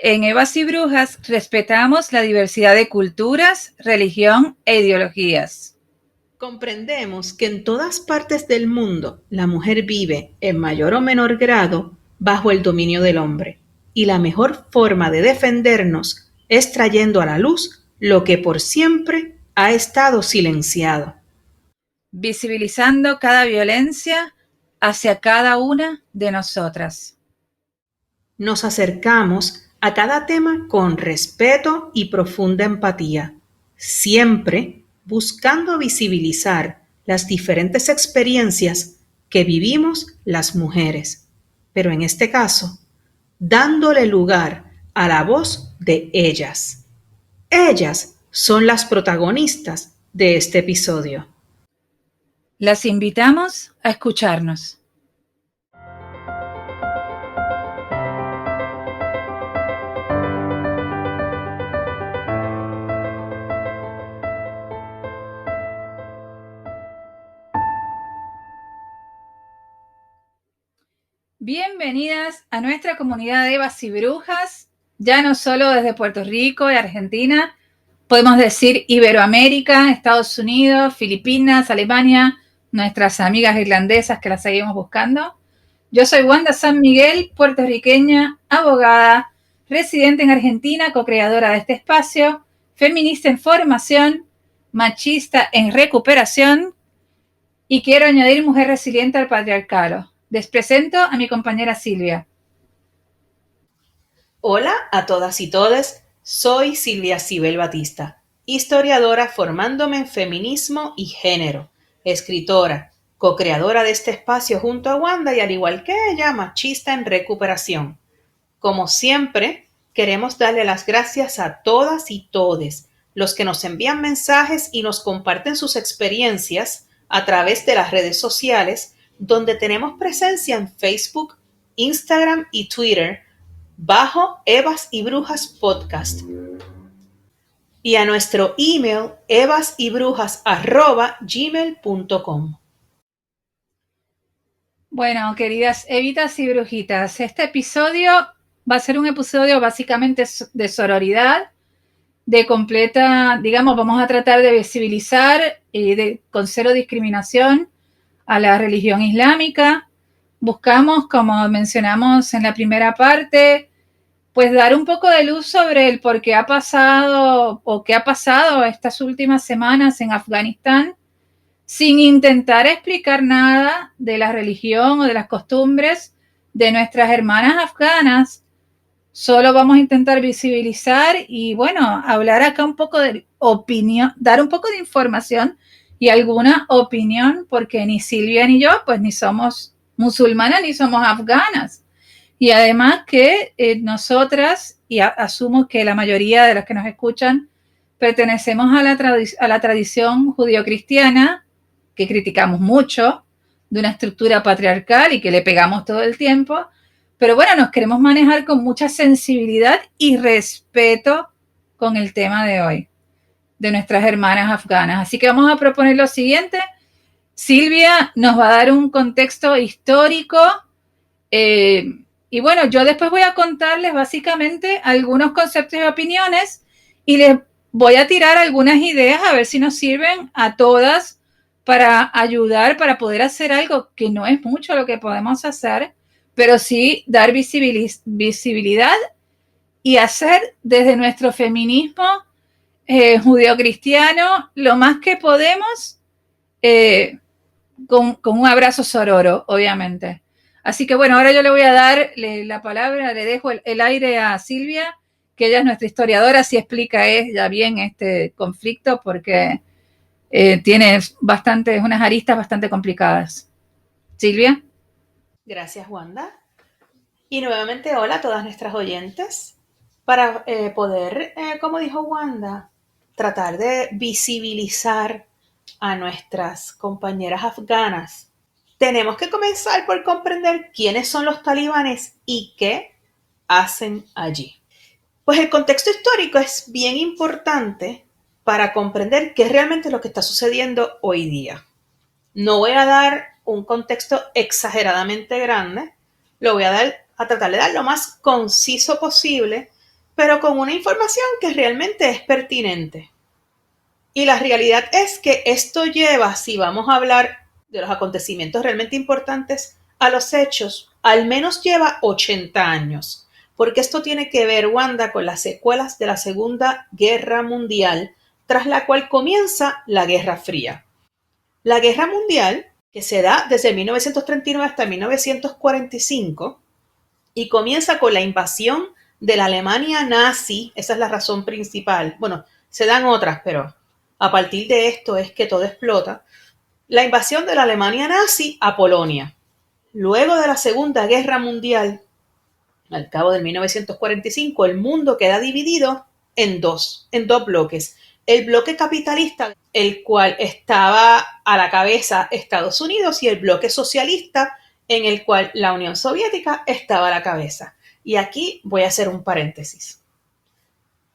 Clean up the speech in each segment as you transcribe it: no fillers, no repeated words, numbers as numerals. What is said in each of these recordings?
En Evas y Brujas respetamos la diversidad de culturas, religión e ideologías. Comprendemos que en todas partes del mundo la mujer vive, en mayor o menor grado, bajo el dominio del hombre, y la mejor forma de defendernos es trayendo a la luz lo que por siempre ha estado silenciado. Visibilizando cada violencia hacia cada una de nosotras. Nos acercamos a cada tema con respeto y profunda empatía, siempre buscando visibilizar las diferentes experiencias que vivimos las mujeres, pero en este caso, dándole lugar a la voz de ellas. Ellas son las protagonistas de este episodio. Las invitamos a escucharnos. Bienvenidas a nuestra comunidad de Evas y Brujas, ya no solo desde Puerto Rico y Argentina, podemos decir Iberoamérica, Estados Unidos, Filipinas, Alemania, nuestras amigas irlandesas que las seguimos buscando. Yo soy Wanda San Miguel, puertorriqueña, abogada, residente en Argentina, co-creadora de este espacio, feminista en formación, machista en recuperación y quiero añadir mujer resiliente al patriarcado. Les presento a mi compañera Silvia. Hola a todas y todes, soy Silvia Cibel Batista, historiadora formándome en feminismo y género, escritora, co-creadora de este espacio junto a Wanda y al igual que ella, machista en recuperación. Como siempre, queremos darle las gracias a todas y todes, los que nos envían mensajes y nos comparten sus experiencias a través de las redes sociales, donde tenemos presencia en Facebook, Instagram y Twitter, bajo Evas y Brujas Podcast. Y a nuestro email evasyBrujas@gmail.com. Bueno, queridas evitas y brujitas, este episodio va a ser un episodio básicamente de sororidad, de completa, digamos, vamos a tratar de visibilizar con cero discriminación a la religión islámica. Buscamos, como mencionamos en la primera parte, pues dar un poco de luz sobre el por qué ha pasado o qué ha pasado estas últimas semanas en Afganistán, sin intentar explicar nada de la religión o de las costumbres de nuestras hermanas afganas. Solo vamos a intentar visibilizar y, bueno, hablar acá un poco de opinión, dar un poco de información y alguna opinión, porque ni Silvia ni yo, pues ni somos musulmanas ni somos afganas. Y además que nosotras, y asumo que la mayoría de los que nos escuchan, pertenecemos a la tradición judio-cristiana, que criticamos mucho, de una estructura patriarcal y que le pegamos todo el tiempo. Pero bueno, nos queremos manejar con mucha sensibilidad y respeto con el tema de hoy, de nuestras hermanas afganas. Así que vamos a proponer lo siguiente. Silvia nos va a dar un contexto histórico y bueno, yo después voy a contarles básicamente algunos conceptos y opiniones y les voy a tirar algunas ideas a ver si nos sirven a todas para ayudar, para poder hacer algo que no es mucho lo que podemos hacer, pero sí dar visibilidad y hacer desde nuestro feminismo judeocristiano lo más que podemos con un abrazo sororo, obviamente. Así que bueno, ahora yo le voy a dar la palabra, le dejo el aire a Silvia, que ella es nuestra historiadora, si explica ella bien este conflicto, porque tiene unas aristas bastante complicadas. Silvia. Gracias, Wanda. Y nuevamente, hola a todas nuestras oyentes. Para poder, como dijo Wanda, tratar de visibilizar a nuestras compañeras afganas, tenemos que comenzar por comprender quiénes son los talibanes y qué hacen allí. Pues el contexto histórico es bien importante para comprender qué es realmente lo que está sucediendo hoy día. No voy a dar un contexto exageradamente grande, lo voy a tratar de dar lo más conciso posible pero con una información que realmente es pertinente. Y la realidad es que esto lleva, si vamos a hablar de los acontecimientos realmente importantes, a los hechos, al menos lleva 80 años. Porque esto tiene que ver, Wanda, con las secuelas de la Segunda Guerra Mundial, tras la cual comienza la Guerra Fría. La Guerra Mundial, que se da desde 1939 hasta 1945, y comienza con la invasión de la Alemania nazi, esa es la razón principal. Bueno, se dan otras, pero a partir de esto es que todo explota. La invasión de la Alemania nazi a Polonia. Luego de la Segunda Guerra Mundial, al cabo de 1945, el mundo queda dividido en dos bloques. El bloque capitalista, el cual estaba a la cabeza Estados Unidos, y el bloque socialista, en el cual la Unión Soviética estaba a la cabeza. Y aquí voy a hacer un paréntesis.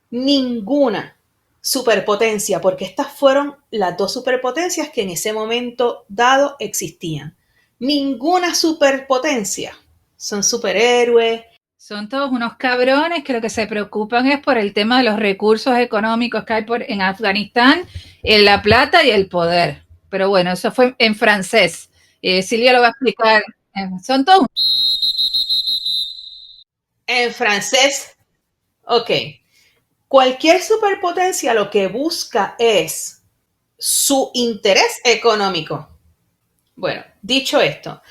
Ninguna superpotencia, porque estas fueron las dos superpotencias que en ese momento dado existían. Ninguna superpotencia son superhéroes. Son todos unos cabrones que lo que se preocupan es por el tema de los recursos económicos que hay en Afganistán, en la plata y el poder. Pero bueno, eso fue en francés. Silvia lo va a explicar. Son todos. En francés, ok. Cualquier superpotencia lo que busca es su interés económico. Bueno, dicho esto,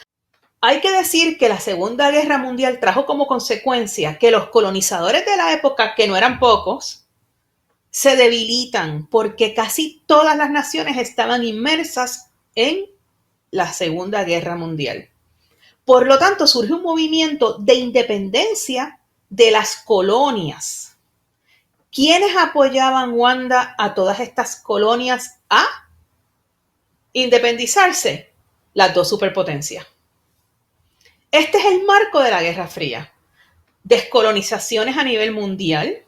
hay que decir que la Segunda Guerra Mundial trajo como consecuencia que los colonizadores de la época, que no eran pocos, se debilitan porque casi todas las naciones estaban inmersas en la Segunda Guerra Mundial. Por lo tanto, surge un movimiento de independencia de las colonias. ¿Quiénes apoyaban, Wanda, a todas estas colonias a independizarse? Las dos superpotencias. Este es el marco de la Guerra Fría. Descolonizaciones a nivel mundial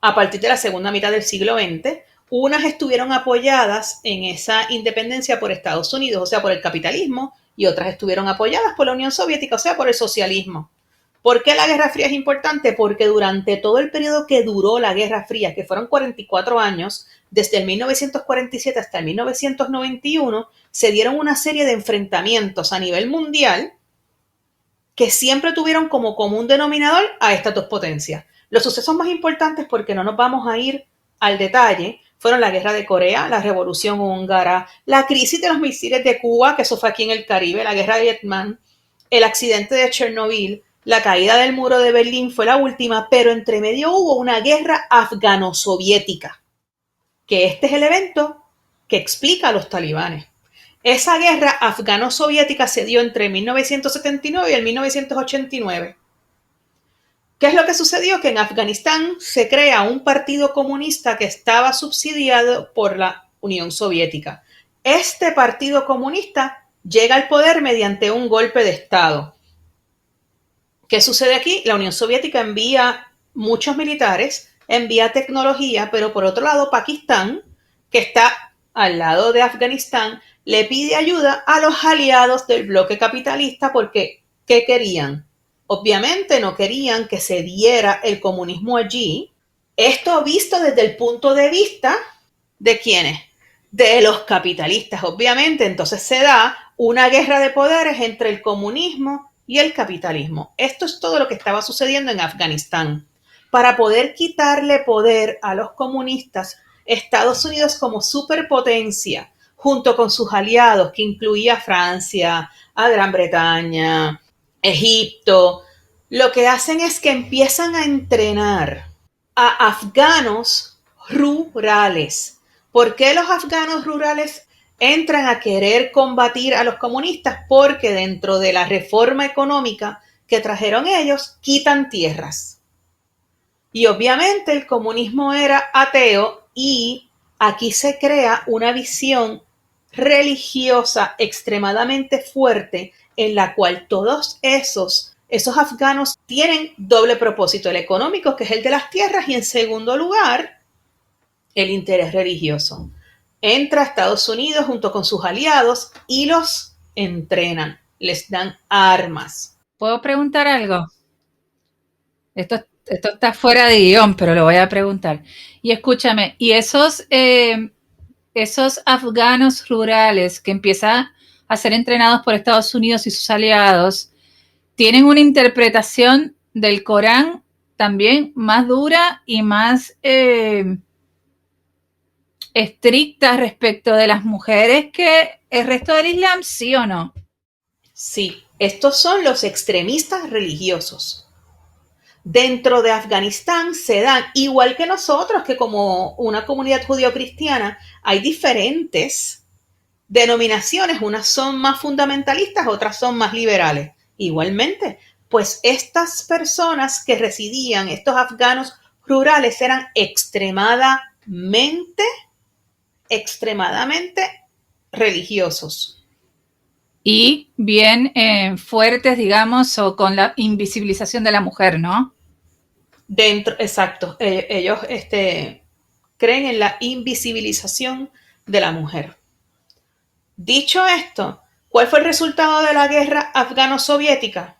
a partir de la segunda mitad del siglo XX. Unas estuvieron apoyadas en esa independencia por Estados Unidos, o sea, por el capitalismo, y otras estuvieron apoyadas por la Unión Soviética, o sea, por el socialismo. ¿Por qué la Guerra Fría es importante? Porque durante todo el periodo que duró la Guerra Fría, que fueron 44 años, desde el 1947 hasta el 1991, se dieron una serie de enfrentamientos a nivel mundial que siempre tuvieron como común denominador a estas dos potencias. Los sucesos más importantes, porque no nos vamos a ir al detalle, fueron la Guerra de Corea, la Revolución Húngara, la crisis de los misiles de Cuba, que eso fue aquí en el Caribe, la Guerra de Vietnam, el accidente de Chernobyl, la caída del muro de Berlín fue la última, pero entre medio hubo una guerra afgano-soviética, que este es el evento que explica a los talibanes. Esa guerra afgano-soviética se dio entre 1979 y el 1989. ¿Qué es lo que sucedió? Que en Afganistán se crea un partido comunista que estaba subsidiado por la Unión Soviética. Este partido comunista llega al poder mediante un golpe de Estado. ¿Qué sucede aquí? La Unión Soviética envía muchos militares, envía tecnología, pero por otro lado Pakistán, que está al lado de Afganistán, le pide ayuda a los aliados del bloque capitalista porque, ¿qué querían? Obviamente no querían que se diera el comunismo allí. Esto visto desde el punto de vista ¿de quiénes? De los capitalistas, obviamente. Entonces se da una guerra de poderes entre el comunismo y el capitalismo. Esto es todo lo que estaba sucediendo en Afganistán. Para poder quitarle poder a los comunistas, Estados Unidos como superpotencia, junto con sus aliados, que incluía a Francia, a Gran Bretaña, Egipto, lo que hacen es que empiezan a entrenar a afganos rurales. ¿Por qué los afganos rurales entran a querer combatir a los comunistas? Porque dentro de la reforma económica que trajeron ellos, quitan tierras. Y obviamente el comunismo era ateo y aquí se crea una visión religiosa extremadamente fuerte en la cual todos esos afganos tienen doble propósito, el económico, que es el de las tierras, y en segundo lugar, el interés religioso. Entra a Estados Unidos junto con sus aliados y los entrenan, les dan armas. ¿Puedo preguntar algo? Esto esto está fuera de guión, pero lo voy a preguntar. Y escúchame, ¿y esos afganos rurales que empiezan a ser entrenados por Estados Unidos y sus aliados, tienen una interpretación del Corán también más dura y más estricta respecto de las mujeres que el resto del Islam, sí o no? Sí, estos son los extremistas religiosos. Dentro de Afganistán se dan, igual que nosotros, que como una comunidad judío-cristiana, hay diferentes denominaciones, unas son más fundamentalistas, otras son más liberales. Igualmente, pues estas personas que residían, estos afganos rurales, eran extremadamente religiosos. Y bien fuertes, digamos, o con la invisibilización de la mujer, ¿no? Exacto, ellos creen en la invisibilización de la mujer. Dicho esto, ¿cuál fue el resultado de la guerra afgano-soviética?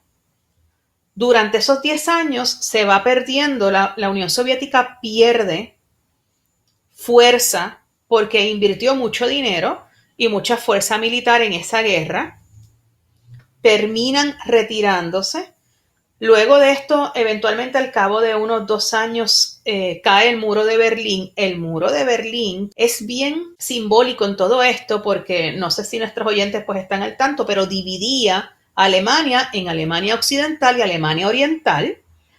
Durante esos 10 años se va perdiendo, la Unión Soviética pierde fuerza porque invirtió mucho dinero y mucha fuerza militar en esa guerra, terminan retirándose. Luego de esto, eventualmente al cabo de unos 2 años, cae el muro de Berlín. El muro de Berlín es bien simbólico en todo esto porque no sé si nuestros oyentes pues están al tanto, pero dividía Alemania en Alemania Occidental y Alemania Oriental.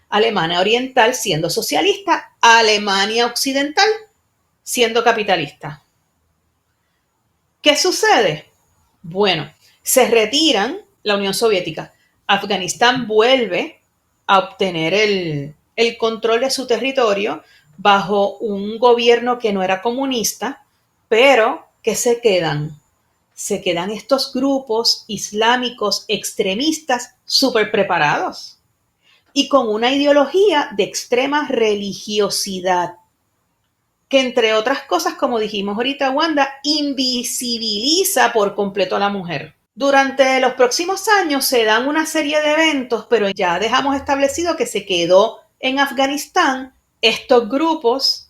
Alemania Oriental siendo socialista, Alemania Occidental siendo capitalista. ¿Qué sucede? Bueno, se retiran la Unión Soviética. Afganistán vuelve a obtener el control de su territorio bajo un gobierno que no era comunista, pero que se quedan estos grupos islámicos extremistas súper preparados y con una ideología de extrema religiosidad que, entre otras cosas, como dijimos ahorita, Wanda, invisibiliza por completo a la mujer. Durante los próximos años se dan una serie de eventos, pero ya dejamos establecido que se quedó en Afganistán estos grupos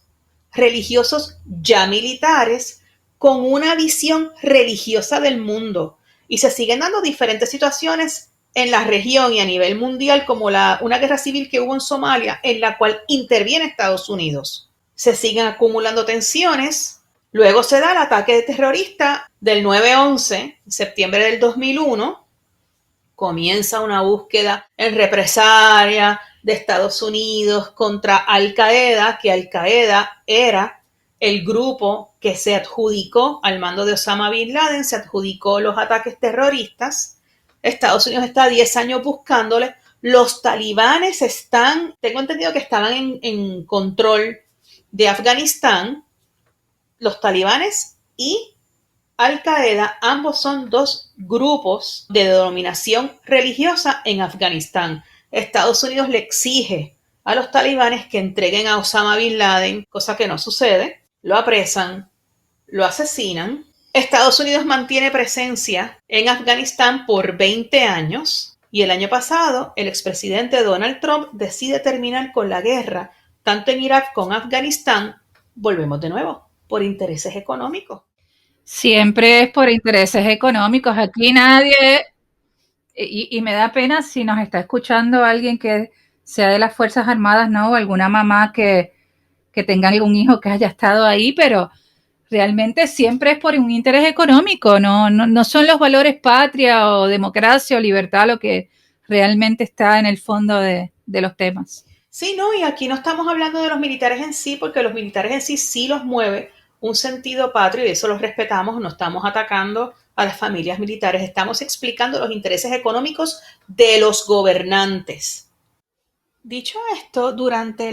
religiosos ya militares con una visión religiosa del mundo. Y se siguen dando diferentes situaciones en la región y a nivel mundial, como una guerra civil que hubo en Somalia, en la cual interviene Estados Unidos. Se siguen acumulando tensiones. Luego se da el ataque terrorista del 9/11, en septiembre del 2001. Comienza una búsqueda en represalia de Estados Unidos contra Al-Qaeda, que Al-Qaeda era el grupo que se adjudicó al mando de Osama Bin Laden, se adjudicó los ataques terroristas. Estados Unidos está 10 años buscándole. Los talibanes tengo entendido que estaban en control de Afganistán. Los talibanes y Al-Qaeda, ambos son dos grupos de denominación religiosa en Afganistán. Estados Unidos le exige a los talibanes que entreguen a Osama Bin Laden, cosa que no sucede. Lo apresan, lo asesinan. Estados Unidos mantiene presencia en Afganistán por 20 años y el año pasado el expresidente Donald Trump decide terminar con la guerra, tanto en Irak como en Afganistán. Volvemos de nuevo, por intereses económicos. Siempre es por intereses económicos. Aquí nadie, y me da pena si nos está escuchando alguien que sea de las Fuerzas Armadas, ¿no? O alguna mamá que tenga algún hijo que haya estado ahí, pero realmente siempre es por un interés económico, no son los valores patria o democracia o libertad lo que realmente está en el fondo de los temas. Sí, no, y aquí no estamos hablando de los militares en sí, porque los militares en sí los mueve un sentido patrio y eso los respetamos, no estamos atacando a las familias militares, estamos explicando los intereses económicos de los gobernantes. Dicho esto, durante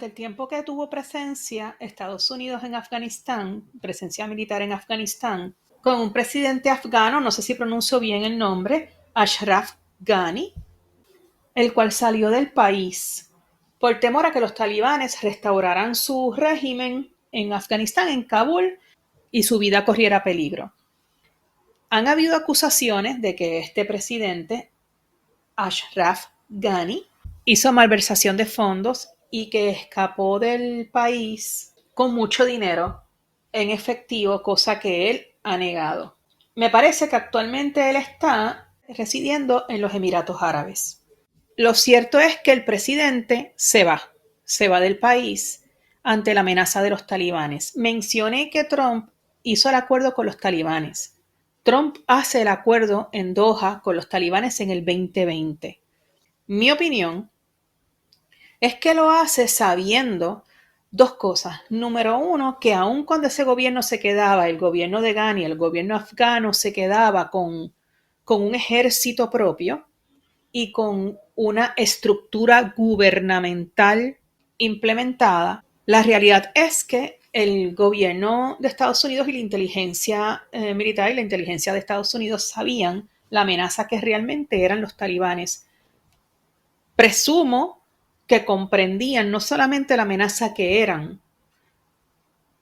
el tiempo que tuvo presencia Estados Unidos en Afganistán, presencia militar en Afganistán, con un presidente afgano, no sé si pronuncio bien el nombre, Ashraf Ghani, el cual salió del país por temor a que los talibanes restauraran su régimen en Afganistán, en Kabul, y su vida corriera peligro. Han habido acusaciones de que este presidente, Ashraf Ghani, hizo malversación de fondos y que escapó del país con mucho dinero en efectivo, cosa que él ha negado. Me parece que actualmente él está residiendo en los Emiratos Árabes. Lo cierto es que el presidente se va del país ante la amenaza de los talibanes. Mencioné que Trump hizo el acuerdo con los talibanes. Trump hace el acuerdo en Doha con los talibanes en el 2020. Mi opinión es que lo hace sabiendo dos cosas. Número uno, que aun cuando ese gobierno se quedaba, el gobierno de Ghani, el gobierno afgano se quedaba con un ejército propio y con una estructura gubernamental implementada, la realidad es que el gobierno de Estados Unidos y la inteligencia militar y la inteligencia de Estados Unidos sabían la amenaza que realmente eran los talibanes. Presumo que comprendían no solamente la amenaza que eran,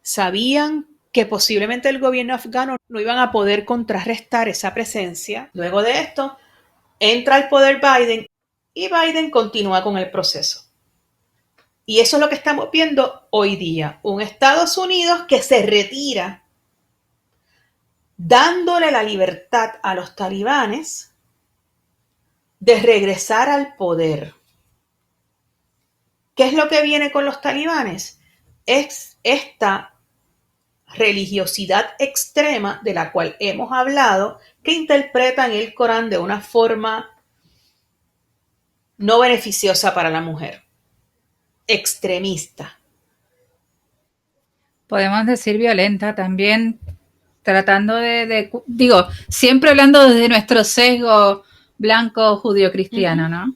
sabían que posiblemente el gobierno afgano no iban a poder contrarrestar esa presencia. Luego de esto, entra al poder Biden y Biden continúa con el proceso. Y eso es lo que estamos viendo hoy día. Un Estados Unidos que se retira dándole la libertad a los talibanes de regresar al poder. ¿Qué es lo que viene con los talibanes? Es esta religiosidad extrema de la cual hemos hablado, que interpretan el Corán de una forma no beneficiosa para la mujer. Extremista. Podemos decir violenta también, tratando digo, siempre hablando desde nuestro sesgo blanco judío-cristiano, ¿no?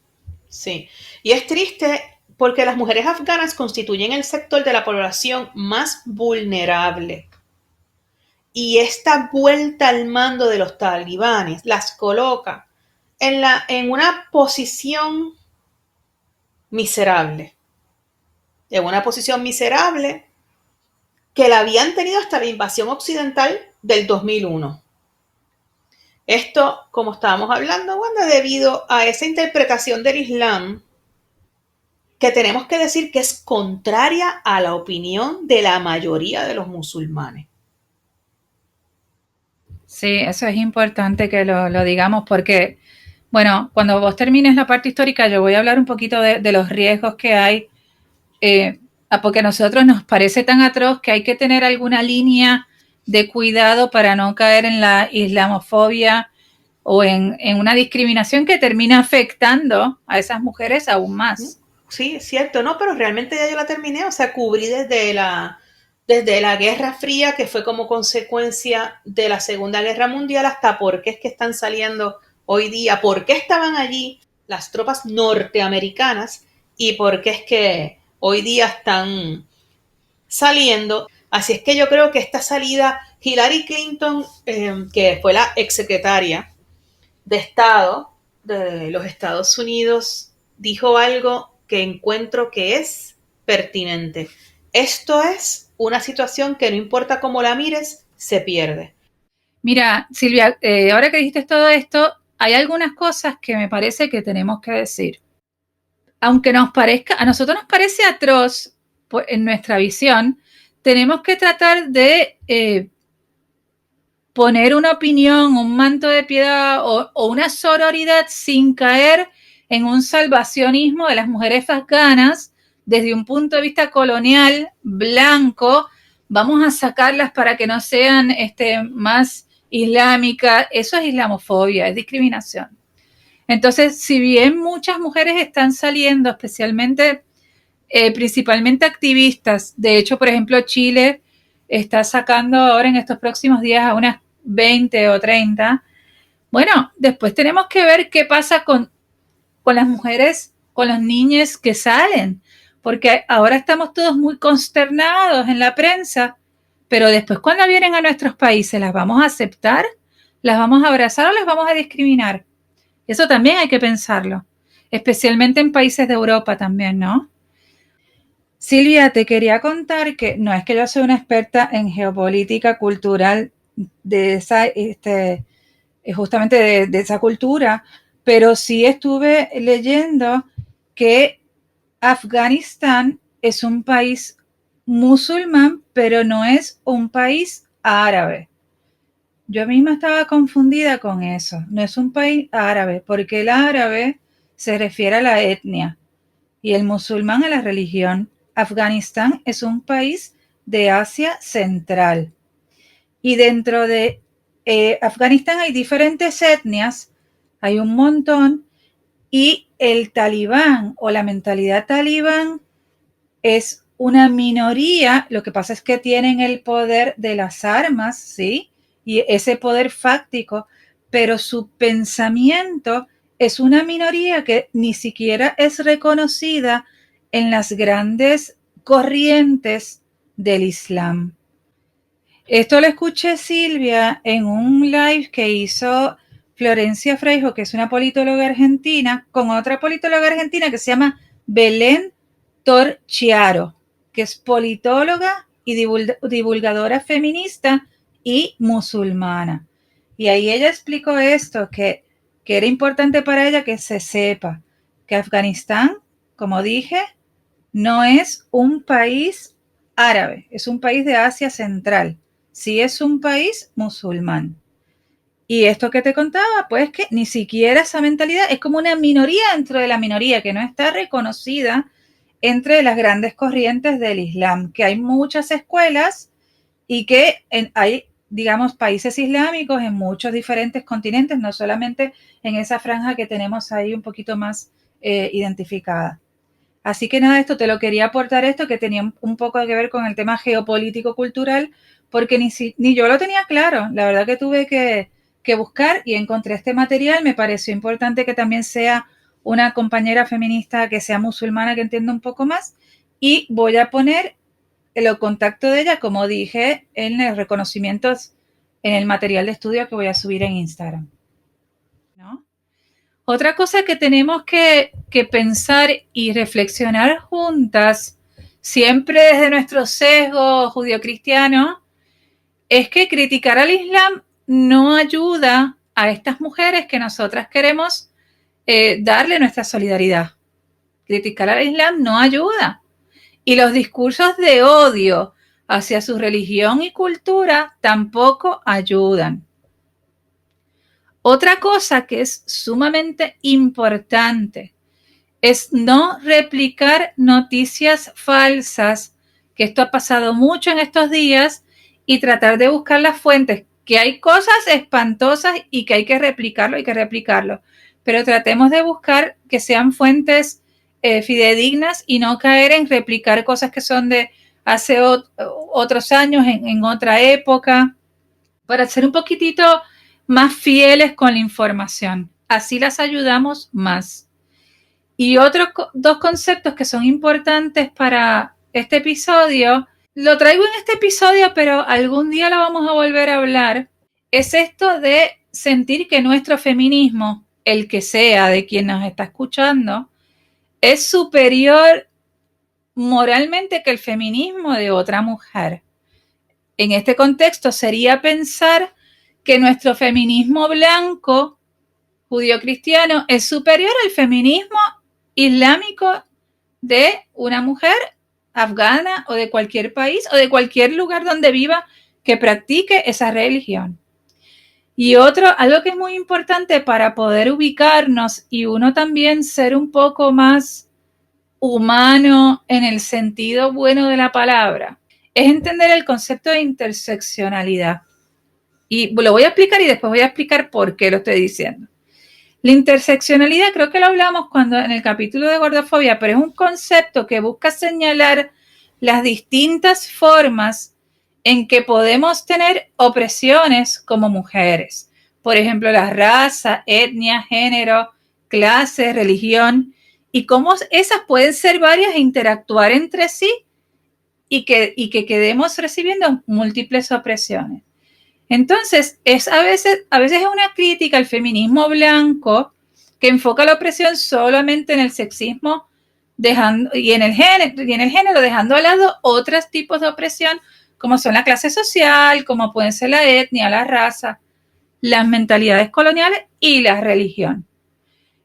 Sí, y es triste porque las mujeres afganas constituyen el sector de la población más vulnerable. Y esta vuelta al mando de los talibanes las coloca en una posición miserable. En una posición miserable que la habían tenido hasta la invasión occidental del 2001. Esto, como estábamos hablando, Wanda, debido a esa interpretación del Islam que tenemos que decir que es contraria a la opinión de la mayoría de los musulmanes. Sí, eso es importante que lo digamos porque, bueno, cuando vos termines la parte histórica yo voy a hablar un poquito de los riesgos que hay, porque a nosotros nos parece tan atroz que hay que tener alguna línea de cuidado para no caer en la islamofobia o en una discriminación que termina afectando a esas mujeres aún más. Sí, es cierto, no, pero realmente ya yo la terminé, o sea, cubrí desde la Guerra Fría, que fue como consecuencia de la Segunda Guerra Mundial, hasta por qué es que están saliendo hoy día, por qué estaban allí las tropas norteamericanas y por qué es que hoy día están saliendo. Así es que yo creo que esta salida, Hillary Clinton, que fue la exsecretaria de Estado de los Estados Unidos, dijo algo que encuentro que es pertinente. Esto es una situación que no importa cómo la mires, se pierde. Mira, Silvia, ahora que dijiste todo esto, hay algunas cosas que me parece que tenemos que decir. Aunque a nosotros nos parece atroz en nuestra visión, tenemos que tratar de poner una opinión, un manto de piedad o una sororidad sin caer en un salvacionismo de las mujeres afganas desde un punto de vista colonial, blanco. Vamos a sacarlas para que no sean más islámicas. Eso es islamofobia, es discriminación. Entonces, si bien muchas mujeres están saliendo, especialmente, principalmente activistas, de hecho, por ejemplo, Chile está sacando ahora en estos próximos días a unas 20 o 30. Bueno, después tenemos que ver qué pasa con las mujeres, con los niños que salen, porque ahora estamos todos muy consternados en la prensa, pero después cuando vienen a nuestros países, ¿las vamos a aceptar? ¿Las vamos a abrazar o las vamos a discriminar? Eso también hay que pensarlo, especialmente en países de Europa también, ¿no? Silvia, te quería contar que no es que yo soy una experta en geopolítica cultural de esa, justamente de esa cultura, pero sí estuve leyendo que Afganistán es un país musulmán, pero no es un país árabe. Yo misma estaba confundida con eso. No es un país árabe, porque el árabe se refiere a la etnia y el musulmán a la religión. Afganistán es un país de Asia Central. Y dentro de Afganistán hay diferentes etnias, hay un montón, y el talibán o la mentalidad talibán es una minoría. Lo que pasa es que tienen el poder de las armas, ¿sí? Y ese poder fáctico, pero su pensamiento es una minoría que ni siquiera es reconocida en las grandes corrientes del Islam. Esto lo escuché Silvia en un live que hizo Florencia Freijo, que es una politóloga argentina, con otra politóloga argentina que se llama Belén Torchiaro, que es politóloga y divulgadora feminista y musulmana. Y ahí ella explicó esto, que era importante para ella que se sepa que Afganistán, como dije, no es un país árabe, es un país de Asia Central. Sí es un país musulmán. Y esto que te contaba, pues que ni siquiera esa mentalidad es como una minoría dentro de la minoría que no está reconocida entre las grandes corrientes del Islam, que hay muchas escuelas y que hay, digamos, países islámicos en muchos diferentes continentes, no solamente en esa franja que tenemos ahí un poquito más identificada. Así que nada, esto te lo quería aportar, esto que tenía un poco que ver con el tema geopolítico-cultural, porque ni yo lo tenía claro. La verdad que tuve que buscar y encontré este material. Me pareció importante que también sea una compañera feminista que sea musulmana, que entienda un poco más. Y voy a poner el contacto de ella, como dije, en los reconocimientos en el material de estudio que voy a subir en Instagram, ¿no? Otra cosa que tenemos que pensar y reflexionar juntas, siempre desde nuestro sesgo judio-cristiano, es que criticar al Islam no ayuda a estas mujeres que nosotras queremos darle nuestra solidaridad. Criticar al Islam no ayuda. Y los discursos de odio hacia su religión y cultura tampoco ayudan. Otra cosa que es sumamente importante es no replicar noticias falsas, que esto ha pasado mucho en estos días, y tratar de buscar las fuentes, que hay cosas espantosas y que hay que replicarlo, pero tratemos de buscar que sean fuentes fidedignas y no caer en replicar cosas que son de hace otros años, en otra época, para ser un poquitito más fieles con la información. Así las ayudamos más. Y otros dos conceptos que son importantes para este episodio, lo traigo en este episodio, pero algún día lo vamos a volver a hablar, es esto de sentir que nuestro feminismo, el que sea de quien nos está escuchando, es superior moralmente que el feminismo de otra mujer. En este contexto sería pensar que nuestro feminismo blanco, judío-cristiano, es superior al feminismo islámico de una mujer afgana o de cualquier país o de cualquier lugar donde viva que practique esa religión. Y algo que es muy importante para poder ubicarnos y uno también ser un poco más humano en el sentido bueno de la palabra, es entender el concepto de interseccionalidad. Y lo voy a explicar y después voy a explicar por qué lo estoy diciendo. La interseccionalidad, creo que lo hablamos en el capítulo de gordofobia, pero es un concepto que busca señalar las distintas formas en que podemos tener opresiones como mujeres. Por ejemplo, la raza, etnia, género, clase, religión, y cómo esas pueden ser varias e interactuar entre sí y que quedemos recibiendo múltiples opresiones. Entonces, a veces es una crítica al feminismo blanco que enfoca la opresión solamente en el sexismo y en el género, dejando a lado otros tipos de opresión, como son la clase social, como pueden ser la etnia, la raza, las mentalidades coloniales y la religión.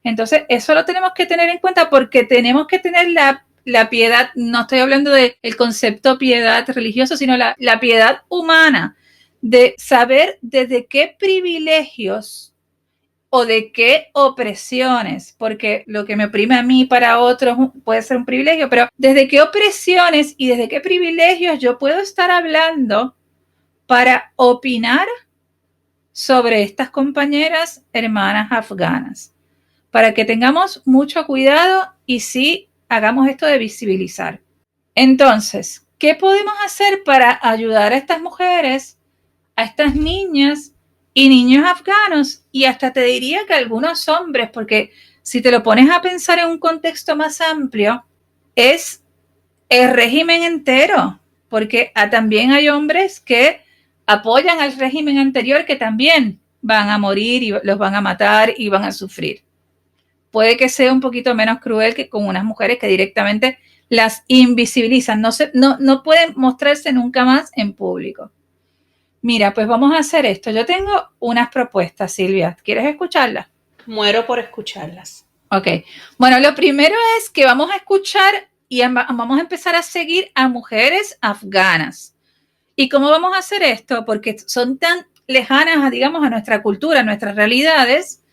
Entonces, eso lo tenemos que tener en cuenta porque tenemos que tener la piedad, no estoy hablando del concepto piedad religioso, sino la piedad humana, de saber desde qué privilegios o de qué opresiones, porque lo que me oprime a mí para otros puede ser un privilegio, pero desde qué opresiones y desde qué privilegios yo puedo estar hablando para opinar sobre estas compañeras hermanas afganas, para que tengamos mucho cuidado y sí hagamos esto de visibilizar. Entonces, ¿qué podemos hacer para ayudar a estas mujeres, a estas niñas y niños afganos? Y hasta te diría que algunos hombres, porque si te lo pones a pensar en un contexto más amplio, es el régimen entero, porque también hay hombres que apoyan al régimen anterior que también van a morir y los van a matar y van a sufrir. Puede que sea un poquito menos cruel que con unas mujeres que directamente las invisibilizan, no pueden mostrarse nunca más en público. Mira, pues vamos a hacer esto. Yo tengo unas propuestas, Silvia. ¿Quieres escucharlas? Muero por escucharlas. Ok. Bueno, lo primero es que vamos a escuchar y vamos a empezar a seguir a mujeres afganas. ¿Y cómo vamos a hacer esto? Porque son tan lejanas, digamos, a nuestra cultura, a nuestras realidades,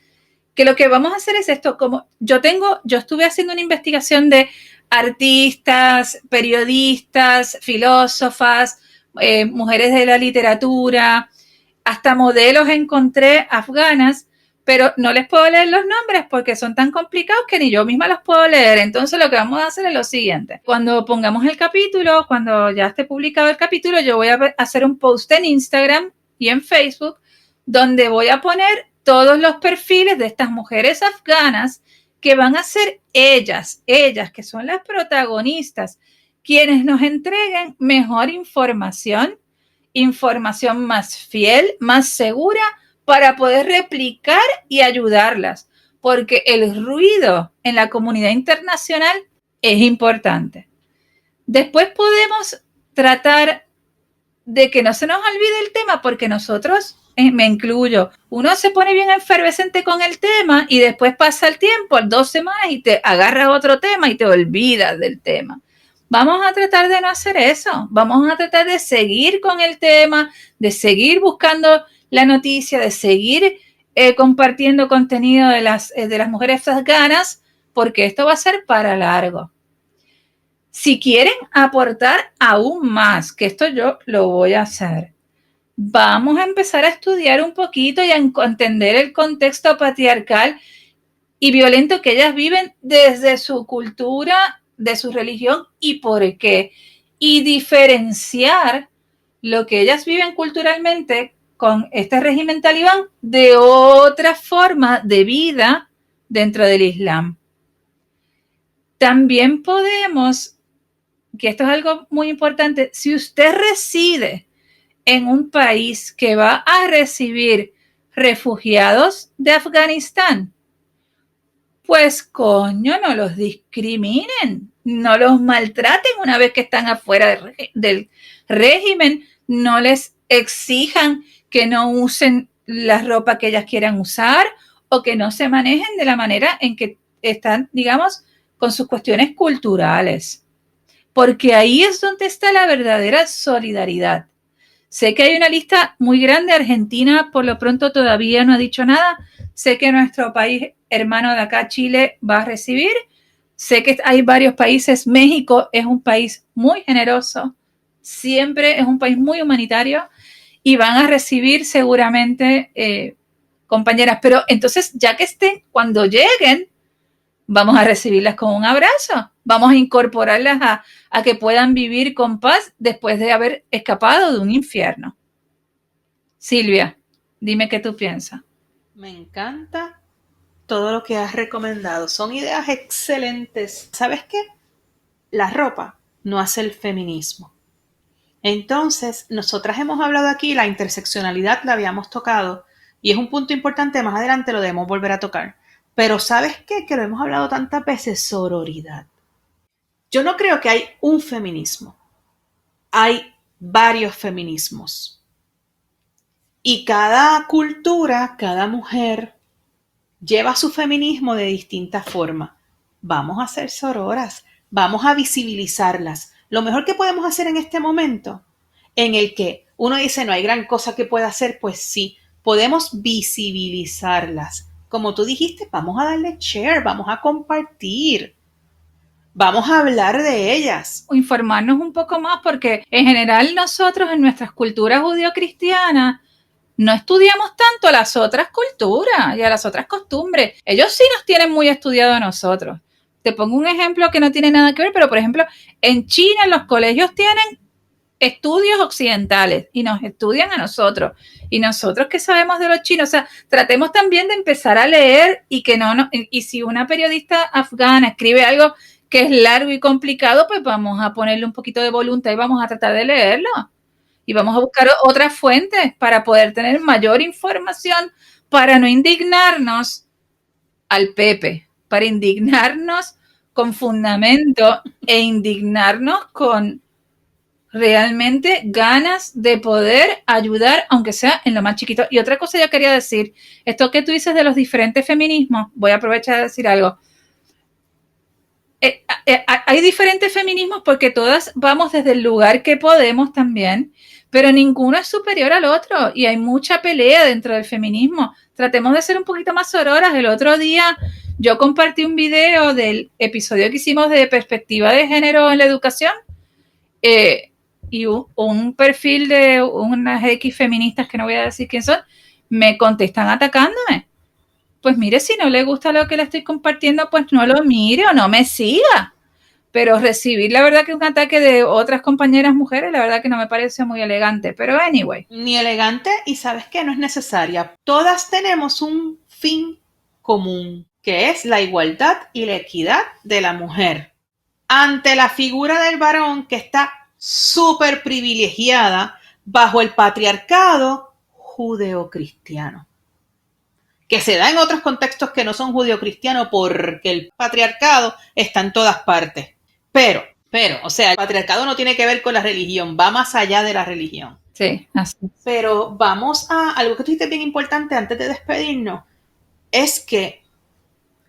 que lo que vamos a hacer es esto. Como yo estuve haciendo una investigación de artistas, periodistas, filósofas, mujeres de la literatura, hasta modelos encontré afganas, pero no les puedo leer los nombres porque son tan complicados que ni yo misma los puedo leer. Entonces lo que vamos a hacer es lo siguiente. Cuando pongamos el capítulo, cuando ya esté publicado el capítulo, yo voy a hacer un post en Instagram y en Facebook donde voy a poner todos los perfiles de estas mujeres afganas que van a ser ellas que son las protagonistas, quienes nos entreguen mejor información más fiel, más segura, para poder replicar y ayudarlas, porque el ruido en la comunidad internacional es importante. Después podemos tratar de que no se nos olvide el tema, porque nosotros, me incluyo, uno se pone bien efervescente con el tema y después pasa el tiempo, 2 semanas, y te agarras otro tema y te olvidas del tema. Vamos a tratar de no hacer eso. Vamos a tratar de seguir con el tema, de seguir buscando la noticia, de seguir compartiendo contenido de las mujeres afganas, porque esto va a ser para largo. Si quieren aportar aún más, que esto yo lo voy a hacer, vamos a empezar a estudiar un poquito y a entender el contexto patriarcal y violento que ellas viven desde su cultura, de su religión y por qué. Y diferenciar lo que ellas viven culturalmente con este régimen talibán de otra forma de vida dentro del Islam. También podemos, que esto es algo muy importante, si usted reside en un país que va a recibir refugiados de Afganistán, pues coño, no los discriminen, no los maltraten una vez que están afuera del régimen, no les exijan que no usen la ropa que ellas quieran usar o que no se manejen de la manera en que están, digamos, con sus cuestiones culturales. Porque ahí es donde está la verdadera solidaridad. Sé que hay una lista muy grande. Argentina, por lo pronto, todavía no ha dicho nada. Sé que nuestro país hermano de acá, Chile, va a recibir. Sé que hay varios países. México es un país muy generoso. Siempre es un país muy humanitario. Y van a recibir seguramente compañeras. Pero entonces, ya que estén, cuando lleguen, vamos a recibirlas con un abrazo. Vamos a incorporarlas a que puedan vivir con paz después de haber escapado de un infierno. Silvia, dime qué tú piensas. Me encanta todo lo que has recomendado. Son ideas excelentes. ¿Sabes qué? La ropa no hace el feminismo. Entonces, nosotras hemos hablado aquí, la interseccionalidad la habíamos tocado y es un punto importante, más adelante lo debemos volver a tocar. Pero ¿sabes qué? Que lo hemos hablado tantas veces, sororidad. Yo no creo que hay un feminismo. Hay varios feminismos. Y cada cultura, cada mujer lleva su feminismo de distinta forma. Vamos a ser sororas, vamos a visibilizarlas. Lo mejor que podemos hacer en este momento, en el que uno dice no hay gran cosa que pueda hacer, pues sí, podemos visibilizarlas. Como tú dijiste, vamos a darle share, vamos a compartir. Vamos a hablar de ellas. Informarnos un poco más, porque en general nosotros en nuestras culturas judio-cristianas no estudiamos tanto a las otras culturas y a las otras costumbres. Ellos sí nos tienen muy estudiado a nosotros. Te pongo un ejemplo que no tiene nada que ver, pero por ejemplo, en China los colegios tienen estudios occidentales y nos estudian a nosotros. Y nosotros que sabemos de los chinos, o sea, tratemos también de empezar a leer y que y si una periodista afgana escribe algo que es largo y complicado, pues vamos a ponerle un poquito de voluntad y vamos a tratar de leerlo. Y vamos a buscar otras fuentes para poder tener mayor información, para no indignarnos al Pepe, para indignarnos con fundamento e indignarnos con realmente ganas de poder ayudar, aunque sea en lo más chiquito. Y otra cosa yo quería decir, esto que tú dices de los diferentes feminismos, voy a aprovechar de decir algo. Hay diferentes feminismos porque todas vamos desde el lugar que podemos también, pero ninguno es superior al otro y hay mucha pelea dentro del feminismo. Tratemos de ser un poquito más sororas. El otro día yo compartí un video del episodio que hicimos de perspectiva de género en la educación y un perfil de unas X feministas que no voy a decir quién son, me contestan atacándome. Pues mire, si no le gusta lo que le estoy compartiendo, pues no lo mire o no me siga. Pero recibir, la verdad, que un ataque de otras compañeras mujeres, la verdad que no me parece muy elegante. Pero anyway. Ni elegante, y sabes que no es necesaria. Todas tenemos un fin común, que es la igualdad y la equidad de la mujer. Ante la figura del varón que está súper privilegiada bajo el patriarcado judeocristiano, que se da en otros contextos que no son judeocristianos porque el patriarcado está en todas partes. Pero, o sea, el patriarcado no tiene que ver con la religión, va más allá de la religión. Sí, así. Pero vamos a algo que tú dijiste bien importante antes de despedirnos, es que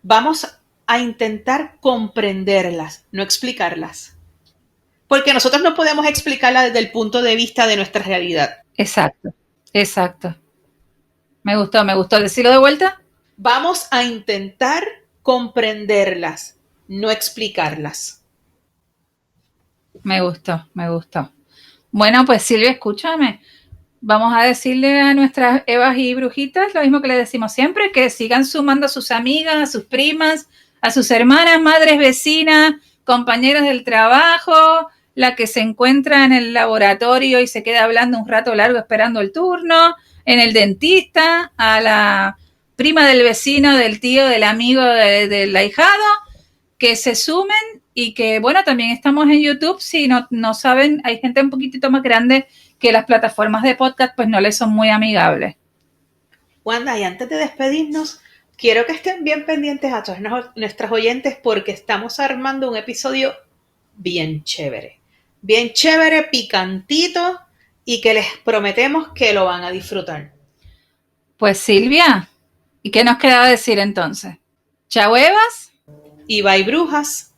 vamos a intentar comprenderlas, no explicarlas. Porque nosotros no podemos explicarlas desde el punto de vista de nuestra realidad. Exacto, exacto. Me gustó. ¿Decirlo de vuelta? Vamos a intentar comprenderlas, no explicarlas. Me gustó. Bueno, pues Silvia, escúchame. Vamos a decirle a nuestras Evas y brujitas lo mismo que le decimos siempre, que sigan sumando a sus amigas, a sus primas, a sus hermanas, madres, vecinas, compañeras del trabajo, la que se encuentra en el laboratorio y se queda hablando un rato largo esperando el turno, en el dentista, a la prima del vecino, del tío, del amigo, del ahijado, que se sumen y que, bueno, también estamos en YouTube. Si no saben, hay gente un poquitito más grande que las plataformas de podcast pues no les son muy amigables. Wanda, y antes de despedirnos, quiero que estén bien pendientes a todos nuestros oyentes porque estamos armando un episodio bien chévere, picantito y que les prometemos que lo van a disfrutar. Pues Silvia, ¿y qué nos queda decir entonces? Chao, Evas. Y bye, brujas.